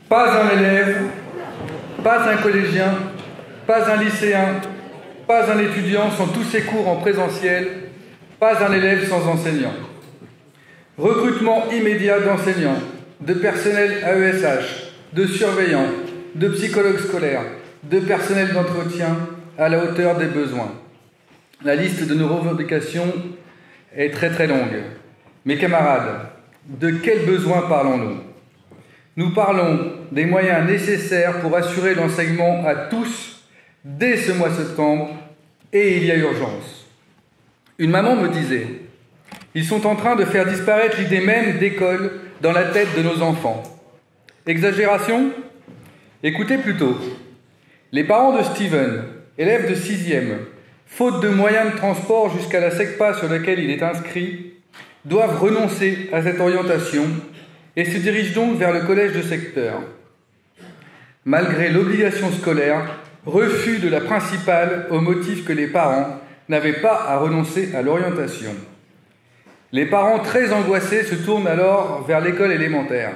Pas un élève, pas un collégien, pas un lycéen, pas un étudiant sans tous ses cours en présentiel, pas un élève sans enseignant. Recrutement immédiat d'enseignants, de personnel AESH, de surveillants, de psychologues scolaires, de personnel d'entretien à la hauteur des besoins. La liste de nos revendications est très très longue. Mes camarades, de quels besoins parlons-nous ? Nous parlons des moyens nécessaires pour assurer l'enseignement à tous dès ce mois de septembre, et il y a urgence. Une maman me disait « Ils sont en train de faire disparaître l'idée même d'école dans la tête de nos enfants. » Exagération ? Écoutez plutôt. Les parents de Steven, élève de 6e, faute de moyens de transport jusqu'à la SECPA sur laquelle il est inscrit, doivent renoncer à cette orientation et se dirigent donc vers le collège de secteur. Malgré l'obligation scolaire, refus de la principale au motif que les parents n'avaient pas à renoncer à l'orientation. Les parents très angoissés se tournent alors vers l'école élémentaire.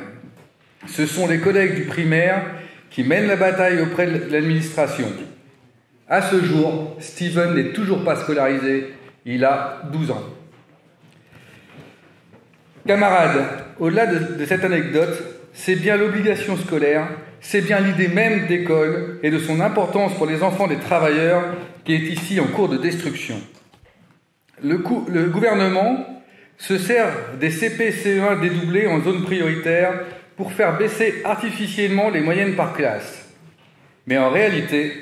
Ce sont les collègues du primaire qui mènent la bataille auprès de l'administration. À ce jour, Steven n'est toujours pas scolarisé, il a 12 ans. Camarades, au-delà de cette anecdote, c'est bien l'obligation scolaire, c'est bien l'idée même d'école et de son importance pour les enfants des travailleurs qui est ici en cours de destruction. Le gouvernement se sert des CP CE1 dédoublés en zone prioritaire pour faire baisser artificiellement les moyennes par classe. Mais en réalité,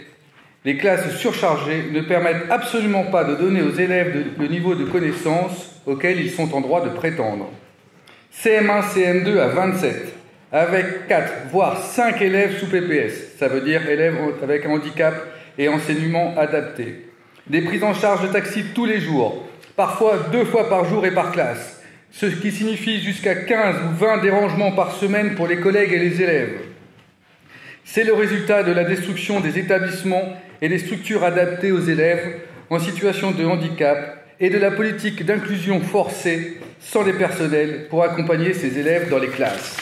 les classes surchargées ne permettent absolument pas de donner aux élèves le niveau de connaissance auquel ils sont en droit de prétendre. CM1, CM2 à 27, avec 4, voire 5 élèves sous PPS, ça veut dire élèves avec un handicap et enseignement adapté. Des prises en charge de taxi tous les jours, parfois 2 fois par jour et par classe, ce qui signifie jusqu'à 15 ou 20 dérangements par semaine pour les collègues et les élèves. C'est le résultat de la destruction des établissements et des structures adaptées aux élèves en situation de handicap et de la politique d'inclusion forcée sans les personnels pour accompagner ces élèves dans les classes.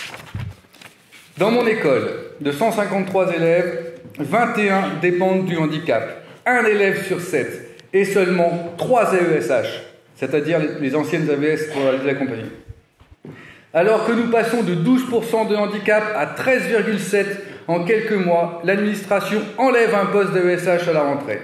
Dans mon école, de 153 élèves, 21 dépendent du handicap, 1 élève sur 7 et seulement 3 AESH, c'est-à-dire les anciennes AVS pour les accompagner. Alors que nous passons de 12% de handicap à 13,7% en quelques mois, l'administration enlève un poste d'AESH à la rentrée.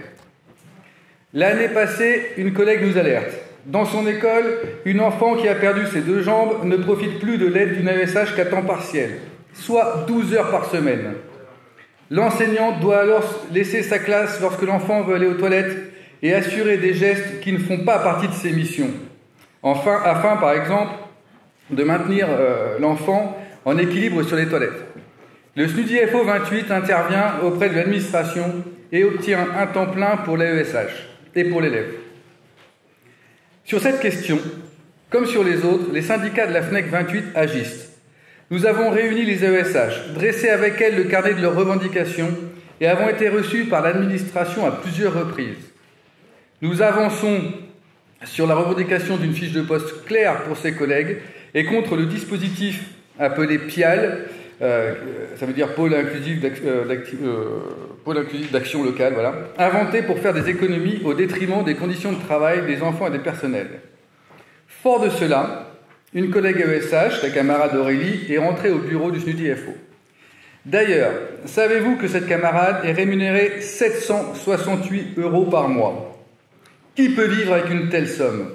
L'année passée, une collègue nous alerte. Dans son école, une enfant qui a perdu ses 2 jambes ne profite plus de l'aide d'une AESH qu'à temps partiel, soit 12 heures par semaine. L'enseignant doit alors laisser sa classe lorsque l'enfant veut aller aux toilettes et assurer des gestes qui ne font pas partie de ses missions, afin, par exemple, de maintenir l'enfant en équilibre sur les toilettes. Le SNUDIFO 28 intervient auprès de l'administration et obtient un temps plein pour l'AESH et pour l'élève. Sur cette question, comme sur les autres, les syndicats de la FNEC 28 agissent. Nous avons réuni les AESH, dressé avec elles le carnet de leurs revendications et avons été reçus par l'administration à plusieurs reprises. Nous avançons sur la revendication d'une fiche de poste claire pour ses collègues et contre le dispositif appelé PIAL, ça veut dire Pôle inclusif d'action locale, voilà, inventé pour faire des économies au détriment des conditions de travail des enfants et des personnels. Fort de cela, une collègue AESH, la camarade Aurélie, est rentrée au bureau du SNUDIFO. D'ailleurs, savez-vous que cette camarade est rémunérée 768 € par mois ? Qui peut vivre avec une telle somme ?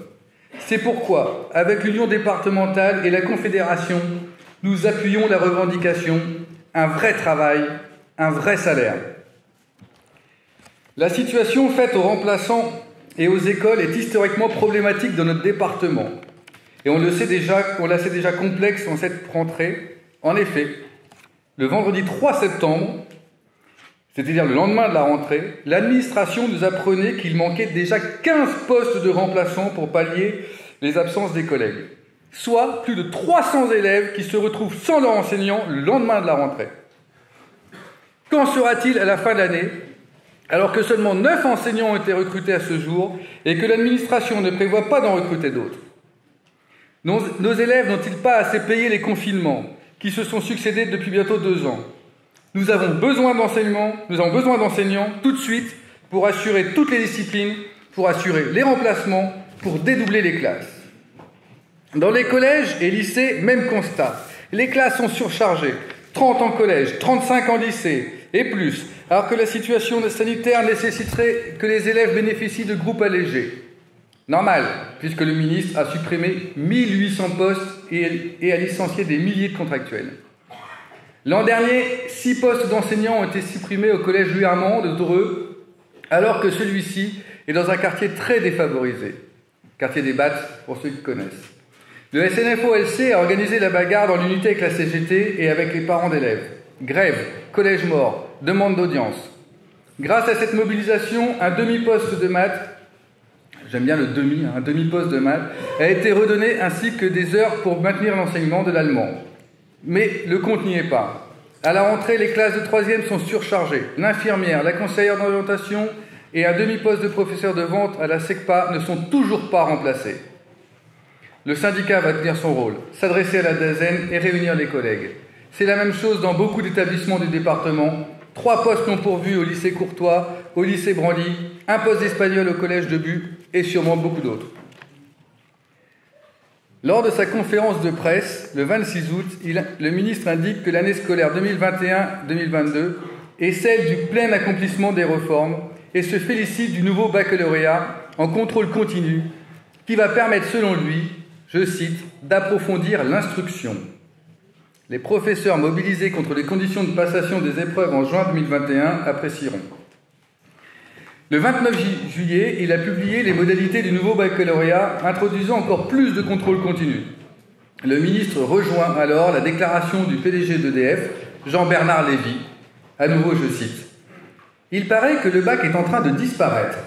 C'est pourquoi, avec l'Union départementale et la Confédération, nous appuyons la revendication, un vrai travail, un vrai salaire. La situation faite aux remplaçants et aux écoles est historiquement problématique dans notre département. Et on la sait déjà complexe en cette rentrée. En effet, le vendredi 3 septembre, c'est-à-dire le lendemain de la rentrée, l'administration nous apprenait qu'il manquait déjà 15 postes de remplaçants pour pallier les absences des collègues. Soit plus de 300 élèves qui se retrouvent sans leur enseignant le lendemain de la rentrée. Qu'en sera-t-il à la fin de l'année, alors que seulement 9 enseignants ont été recrutés à ce jour et que l'administration ne prévoit pas d'en recruter d'autres ? Nos élèves n'ont-ils pas assez payé les confinements qui se sont succédés depuis bientôt 2 ans ? Nous avons besoin d'enseignants tout de suite pour assurer toutes les disciplines, pour assurer les remplacements, pour dédoubler les classes. Dans les collèges et lycées, même constat. Les classes sont surchargées. 30 en collège, 35 en lycée et plus, alors que la situation sanitaire nécessiterait que les élèves bénéficient de groupes allégés. Normal, puisque le ministre a supprimé 1800 postes et a licencié des milliers de contractuels. L'an dernier, 6 postes d'enseignants ont été supprimés au collège Louis Armand de Dreux, alors que celui-ci est dans un quartier très défavorisé. Quartier des Battes, pour ceux qui connaissent. Le SNFO-LC a organisé la bagarre dans l'unité avec la CGT et avec les parents d'élèves. Grève, collège mort, demande d'audience. Grâce à cette mobilisation, un demi-poste de maths, j'aime bien le demi, un demi-poste de maths, a été redonné ainsi que des heures pour maintenir l'enseignement de l'allemand. Mais le compte n'y est pas. À la rentrée, les classes de 3e sont surchargées. L'infirmière, la conseillère d'orientation et un demi-poste de professeur de vente à la SECPA ne sont toujours pas remplacés. Le syndicat va tenir son rôle, s'adresser à la DAZEN et réunir les collègues. C'est la même chose dans beaucoup d'établissements du département. 3 postes non pourvus au lycée Courtois, au lycée Branly, un poste d'espagnol au collège de Buc et sûrement beaucoup d'autres. Lors de sa conférence de presse, le 26 août, le ministre indique que l'année scolaire 2021-2022 est celle du plein accomplissement des réformes et se félicite du nouveau baccalauréat en contrôle continu qui va permettre, selon lui, je cite, d'approfondir l'instruction. Les professeurs mobilisés contre les conditions de passation des épreuves en juin 2021 apprécieront. Le 29 juillet, il a publié les modalités du nouveau baccalauréat, introduisant encore plus de contrôle continu. Le ministre rejoint alors la déclaration du PDG d'EDF, Jean-Bernard Lévy. À nouveau, je cite. « Il paraît que le bac est en train de disparaître.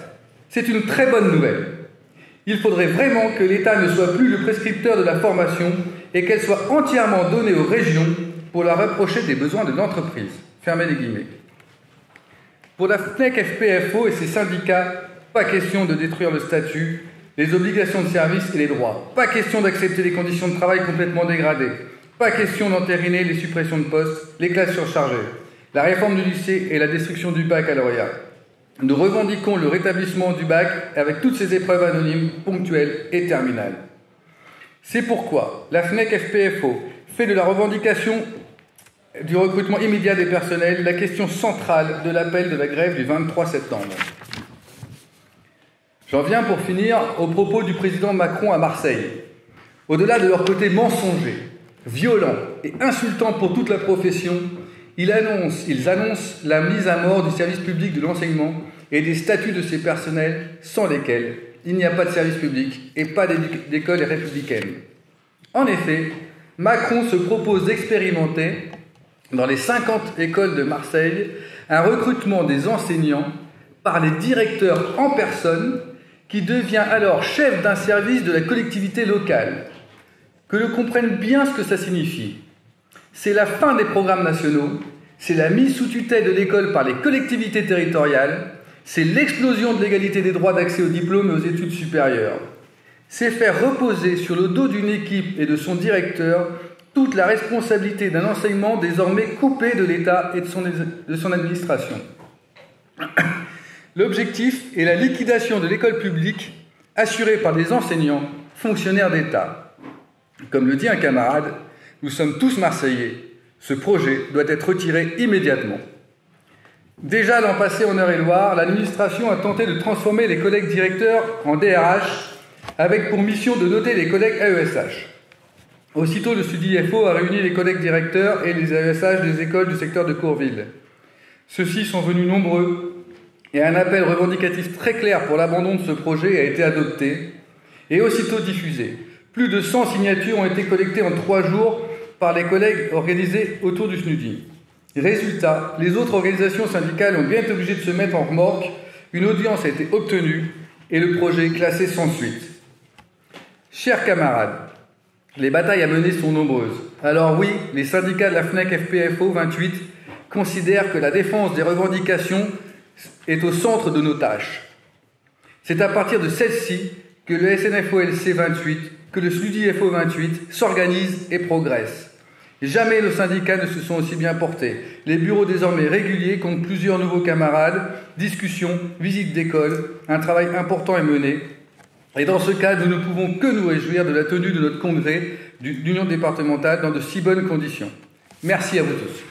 C'est une très bonne nouvelle. Il faudrait vraiment que l'État ne soit plus le prescripteur de la formation et qu'elle soit entièrement donnée aux régions pour la rapprocher des besoins de l'entreprise. » Fermez les guillemets. Pour la FNEC FPFO et ses syndicats, pas question de détruire le statut, les obligations de service et les droits. Pas question d'accepter des conditions de travail complètement dégradées. Pas question d'entériner les suppressions de postes, les classes surchargées, la réforme du lycée et la destruction du baccalauréat. Nous revendiquons le rétablissement du bac avec toutes ces épreuves anonymes, ponctuelles et terminales. C'est pourquoi la FNEC FPFO fait de la revendication du recrutement immédiat des personnels la question centrale de l'appel de la grève du 23 septembre. J'en viens pour finir aux propos du président Macron à Marseille. Au-delà de leur côté mensonger, violent et insultant pour toute la profession, ils annoncent la mise à mort du service public de l'enseignement et des statuts de ces personnels sans lesquels il n'y a pas de service public et pas d'école républicaine. En effet, Macron se propose d'expérimenter dans les 50 écoles de Marseille un recrutement des enseignants par les directeurs en personne qui devient alors chef d'un service de la collectivité locale. Que l'on comprenne bien ce que ça signifie. C'est la fin des programmes nationaux, c'est la mise sous tutelle de l'école par les collectivités territoriales, c'est l'explosion de l'égalité des droits d'accès aux diplômes et aux études supérieures. C'est faire reposer sur le dos d'une équipe et de son directeur toute la responsabilité d'un enseignement désormais coupé de l'État et de son administration. L'objectif est la liquidation de l'école publique assurée par des enseignants, fonctionnaires d'État. Comme le dit un camarade, nous sommes tous Marseillais. Ce projet doit être retiré immédiatement. Déjà l'an passé en Eure-et-Loire, l'administration a tenté de transformer les collègues directeurs en DRH avec pour mission de noter les collègues AESH. Aussitôt, le STUDIFO a réuni les collègues directeurs et les AESH des écoles du secteur de Courville. Ceux-ci sont venus nombreux et un appel revendicatif très clair pour l'abandon de ce projet a été adopté et aussitôt diffusé. Plus de 100 signatures ont été collectées en 3 jours par les collègues organisés autour du SNUDI. Résultat, les autres organisations syndicales ont bien été obligées de se mettre en remorque, une audience a été obtenue et le projet est classé sans suite. Chers camarades, les batailles à mener sont nombreuses. Alors oui, les syndicats de la FNEC FPFO 28 considèrent que la défense des revendications est au centre de nos tâches. C'est à partir de celle-ci que le SNFO-LC 28, que le SNUDIFO 28 s'organise et progresse. Jamais nos syndicats ne se sont aussi bien portés. Les bureaux désormais réguliers comptent plusieurs nouveaux camarades, discussions, visites d'école, un travail important est mené. Et dans ce cadre, nous ne pouvons que nous réjouir de la tenue de notre congrès d'union départementale dans de si bonnes conditions. Merci à vous tous.